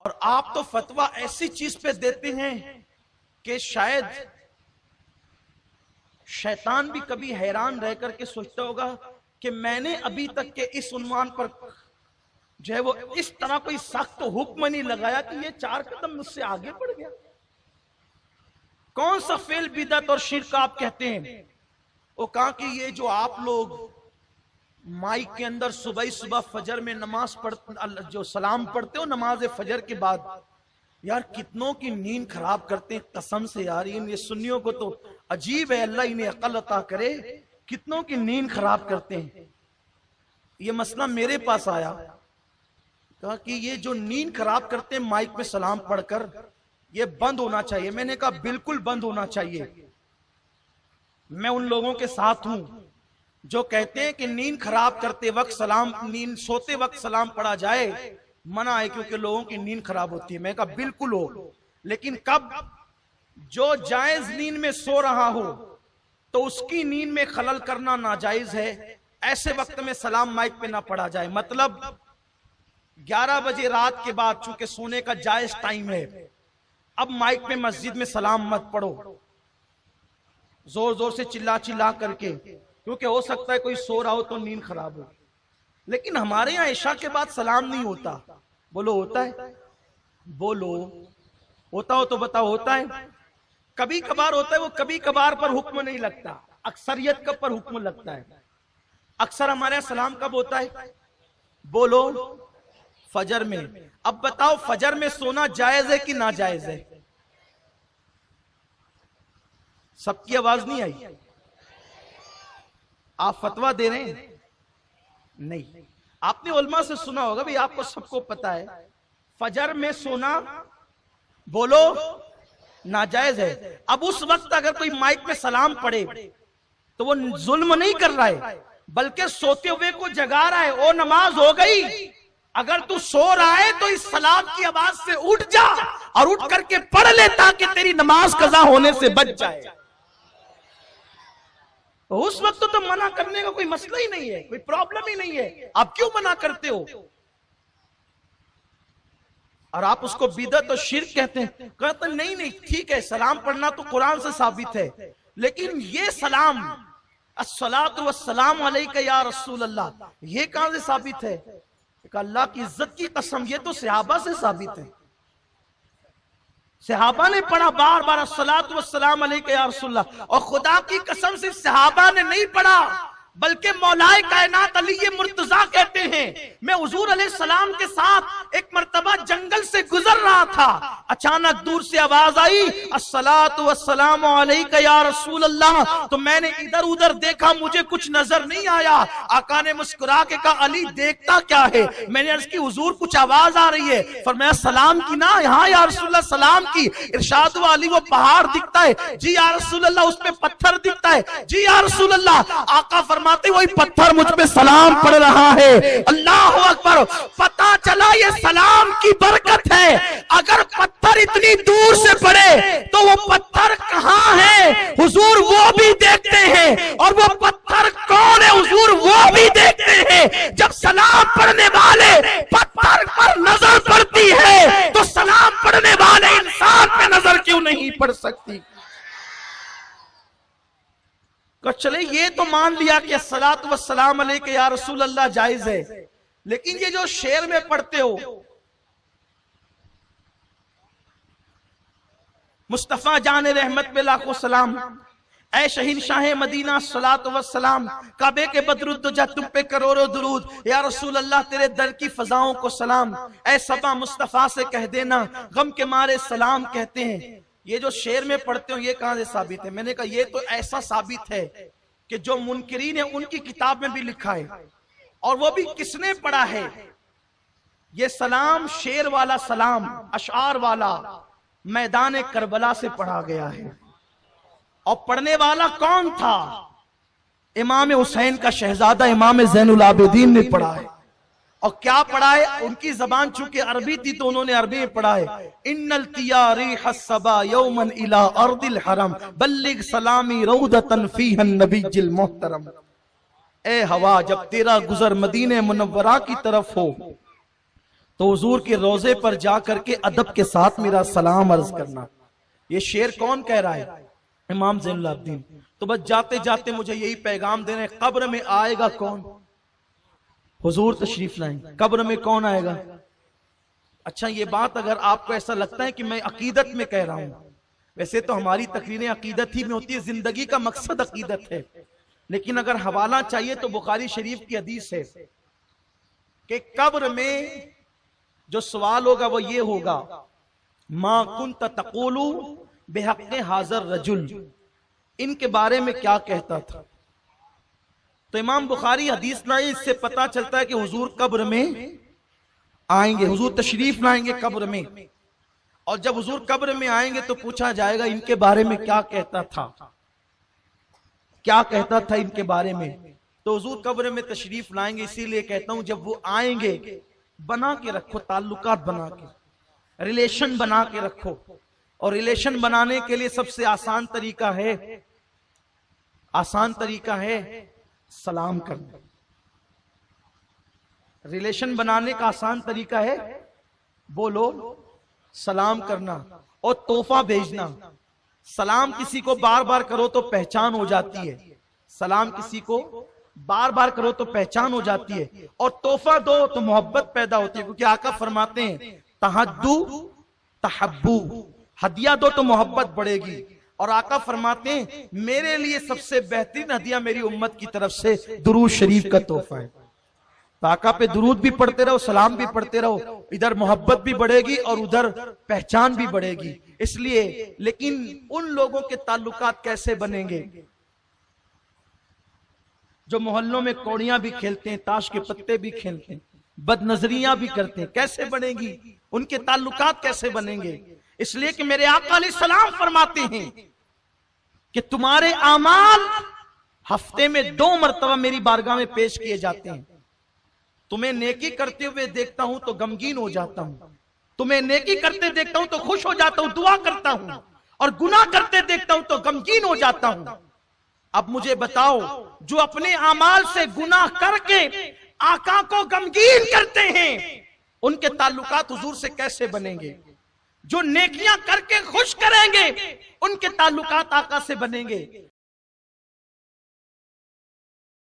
اور آپ تو فتویٰ ایسی چیز پہ دیتے ہیں کہ شاید شیطان بھی کبھی حیران رہ کر کے سوچتا ہوگا کہ میں نے ابھی تک کے اس عنوان پر جو ہے وہ اس طرح کوئی سخت حکم نہیں لگایا کہ یہ 4 قدم مجھ سے آگے بڑھ گیا۔ کون سا فعل بدعت اور شرک آپ کہتے ہیں؟ وہ کہا کہ یہ جو آپ لوگ مائک کے اندر صبح فجر میں نماز جو سلام پڑھتے ہو نماز فجر کے بعد، یار کتنوں کی نیند خراب کرتے ہیں، قسم سے یار یہ سنیوں کو تو عجیب ہے، اللہ انہیں عقل عطا کرے، کتنوں کی نیند خراب کرتے ہیں۔ یہ مسئلہ میرے پاس آیا، کہا کہ یہ جو نیند خراب کرتے ہیں مائک میں سلام پڑھ کر، یہ بند ہونا چاہیے۔ میں نے کہا بالکل بند ہونا چاہیے۔ میں ان لوگوں کے ساتھ ہوں جو کہتے ہیں کہ نیند خراب کرتے وقت سوتے وقت سلام پڑھا جائے، منع ہے کیونکہ لوگوں کی نیند خراب ہوتی ہے۔ میں کہا بالکل ہو، لیکن کب؟ جو جائز نیند میں سو رہا ہو تو اس کی نیند میں خلل کرنا ناجائز ہے، ایسے وقت میں سلام مائک پہ نہ پڑھا جائے۔ مطلب 11 بجے رات کے بعد چونکہ سونے کا جائز ٹائم ہے، اب مائک پہ مسجد میں سلام مت پڑھو زور سے چلا کر کے، کیونکہ ہو سکتا ہے کوئی سو رہا ہو تو نیند خراب ہو۔ لیکن ہمارے یہاں عشاء کے بعد سلام نہیں ہوتا۔ بولو ہوتا ہے؟ بولو ہوتا ہو تو بتاؤ ہوتا ہے؟ کبھی کبھار ہوتا ہے، وہ کبھی کبھار پر حکم نہیں لگتا، اکثریت کا پر حکم لگتا ہے۔ اکثر ہمارے یہاں سلام کب ہوتا ہے؟ بولو فجر میں۔ اب بتاؤ فجر میں سونا جائز ہے کہ ناجائز ہے؟ سب کی آواز نہیں آئی؟ آپ فتویٰ دے رہے ہیں؟ نہیں۔ آپ نے علماء سے سنا ہوگا، بھی آپ کو سب کو پتا ہے فجر میں سونا بولو ناجائز ہے۔ اب اس وقت اگر کوئی مائک میں سلام پڑھے تو وہ ظلم نہیں کر رہا ہے، بلکہ سوتے ہوئے کو جگا رہا ہے۔ او نماز ہو گئی، اگر تو سو رہا ہے تو اس سلام کی آواز سے اٹھ جا اور اٹھ کر کے پڑھ لے تاکہ تیری نماز قضا ہونے سے بچ جائے۔ اس وقت تو منع کرنے کا کوئی مسئلہ ہی نہیں ہے، کوئی پرابلم ہی نہیں ہے، آپ کیوں منع کرتے ہو؟ اور آپ اس کو بدعت اور شرک کہتے ہیں۔ کہتے ہیں نہیں ٹھیک ہے، سلام پڑھنا تو قرآن سے ثابت ہے، لیکن یہ سلام الصلاۃ والسلام علیک یا رسول اللہ، یہ کہاں سے ثابت ہے؟ کہ اللہ کی عزت کی قسم یہ تو صحابہ سے ثابت ہے۔ صحابہ نے پڑھا بار بار الصلاۃ والسلام علیک یا رسول اللہ، اور خدا کی قسم سے صحابہ نے نہیں پڑھا بلکہ مولا کائنات علی مرتضیٰ کہتے ہیں میں حضور علیہ السلام کے ساتھ ایک مرتبہ جنگل سے گزر رہا تھا، اچانک دور سے آواز آئی الصلاۃ والسلام علیک یا رسول اللہ، تو میں نے ادھر ادھر دیکھا، مجھے کچھ نظر نہیں آیا۔ آقا نے مسکرا کے کہا علی دیکھتا کیا ہے؟ میں نے عرض کی حضور کچھ آواز آ رہی ہے، فرمایا سلام کی نا؟ ہاں یا رسول اللہ سلام کی۔ ارشاد ہوا علی وہ پہاڑ دکھتا ہے؟ جی یا رسول اللہ اس پہ پتھر دکھتا ہے؟ جی یا رسول اللہ۔ آقا فرماتے وہی پتھر مجھ پہ سلام پڑھ رہا ہے۔ اللہ اکبر، پتا چلا یہ سلام کی برکت ہے۔ اگر پتھر اتنی دور سے پڑے تو وہ پتھر کہاں ہے حضور وہ بھی دیکھتے ہیں، اور وہ پتھر کون ہے حضور وہ بھی دیکھتے ہیں۔ جب سلام پڑھنے والے پتھر پر نظر پڑتی ہے تو سلام پڑھنے والے انسان پہ نظر کیوں نہیں پڑ سکتی؟ چلے یہ تو مان لیا کہ الصلاۃ والسلام علیک یا رسول اللہ جائز ہے، لیکن یہ جو شعر میں پڑھتے ہو مصطفیٰ جان رحمت پہ لاکھوں سلام، اے شہنشاہ مدینہ الصلاۃ والسلام، کعبے کے بدرالدجا تم پہ کروڑوں درود، یا رسول اللہ تیرے در کی فضاؤں کو سلام، اے صبا مصطفیٰ سے کہہ دینا غم کے مارے سلام کہتے ہیں۔ یہ جو شعر میں پڑھتے ہو یہ کہاں سے ثابت ہے؟ میں نے کہا یہ تو ایسا ثابت ہے کہ جو منکرین ہیں ان کی کتاب میں بھی لکھا ہے، اور وہ بھی کس نے پڑھا ہے؟ یہ سلام شعر والا سلام، اشعار والا میدان کربلا سے پڑھا گیا ہے، اور پڑھنے والا کون تھا؟ امام حسین کا شہزادہ امام زین العابدین نے پڑھا ہے۔ اور کیا پڑھا ہے؟ ان کی زبان چونکہ عربی تھی تو انہوں نے عربی میں پڑھا ہے ان التیاریح الصبا یوما الى ارض الحرم بلغ سلامی رودتا فیہا النبی المحترم۔ اے ہوا جب تیرا گزر مدینہ منورہ کی طرف ہو تو حضور کے روزے پر جا کر کے ادب کے ساتھ میرا سلام عرض کرنا. یہ شعر کون کہہ رہا ہے؟ امام زین العابدین. تو بس جاتے جاتے مجھے یہی پیغام دینا ہے، قبر میں آئے گا کون؟ حضور تشریف لائیں. قبر میں کون آئے گا؟ اچھا یہ بات اگر آپ کو ایسا لگتا ہے کہ میں عقیدت میں کہہ رہا ہوں، ویسے تو ہماری تقریریں عقیدت ہی میں ہوتی ہے، زندگی کا مقصد عقیدت ہے، لیکن اگر حوالہ چاہیے تو بخاری شریف کی حدیث ہے کہ قبر میں جو سوال ہوگا وہ یہ ہوگا، ما کنت تقول بحق حاضر رجل، ان کے بارے میں کیا کہتا تھا؟ تو امام بخاری حدیث لائے، اس سے پتا چلتا ہے کہ حضور قبر میں آئیں گے، حضور تشریف لائیں گے قبر میں، اور جب حضور قبر میں آئیں گے تو پوچھا جائے گا ان کے بارے میں کیا کہتا تھا، کیا کہتا تھا ان کے بارے میں. تو حضور قبر میں تشریف لائیں گے، اسی لیے کہتا ہوں جب وہ آئیں گے بنا کے رکھو، تعلقات بنا کے، ریلیشن بنا کے رکھو. اور ریلیشن بنانے کے لیے سب سے آسان طریقہ ہے سلام کرنا. ریلیشن بنانے کا آسان طریقہ ہے بولو سلام کرنا اور تحفہ بھیجنا. سلام کسی کو بار بار کرو تو پہچان ہو جاتی ہے، سلام کسی کو بار بار کرو تو پہچان ہو جاتی ہے، اور تحفہ دو تو محبت پیدا ہوتی ہے، کیونکہ آقا فرماتے ہیں تہدو تحبو، ہدیہ دو تو محبت بڑھے گی. اور آقا فرماتے ہیں میرے لیے سب سے بہترین ہدیہ میری امت کی طرف سے درود شریف کا تحفہ ہے. تو آقا پہ درود بھی پڑھتے رہو، سلام بھی پڑھتے رہو، ادھر محبت بھی بڑھے گی اور ادھر پہچان بھی بڑھے گی. اس لیے لیکن ان لوگوں کے تعلقات کیسے بنیں گے جو محلوں میں کوڑیاں بھی کھیلتے ہیں، تاش کے پتے بھی کھیلتے ہیں، بد نظریاں بھی کرتے ہیں، کیسے بنے گی؟ ان کے تعلقات کیسے بنیں گے؟ اس لیے کہ میرے آقا علیہ السلام فرماتے ہیں کہ تمہارے اعمال ہفتے میں 2 مرتبہ میری بارگاہ میں پیش کیے جاتے ہیں. تمہیں نیکی کرتے ہوئے دیکھتا ہوں تو غمگین ہو جاتا ہوں، تمہیں نیکی کرتے دیکھتا ہوں تو خوش ہو جاتا ہوں، دعا کرتا ہوں، اور گناہ کرتے دیکھتا ہوں تو غمگین ہو جاتا ہوں. اب مجھے بتاؤ جو اپنے اعمال سے گناہ کر کے آقا کو غمگین کرتے ہیں ان کے تعلقات حضور سے کیسے بنیں گے؟ جو نیکیاں کر کے خوش کریں گے ان کے تعلقات آقا سے بنیں گے.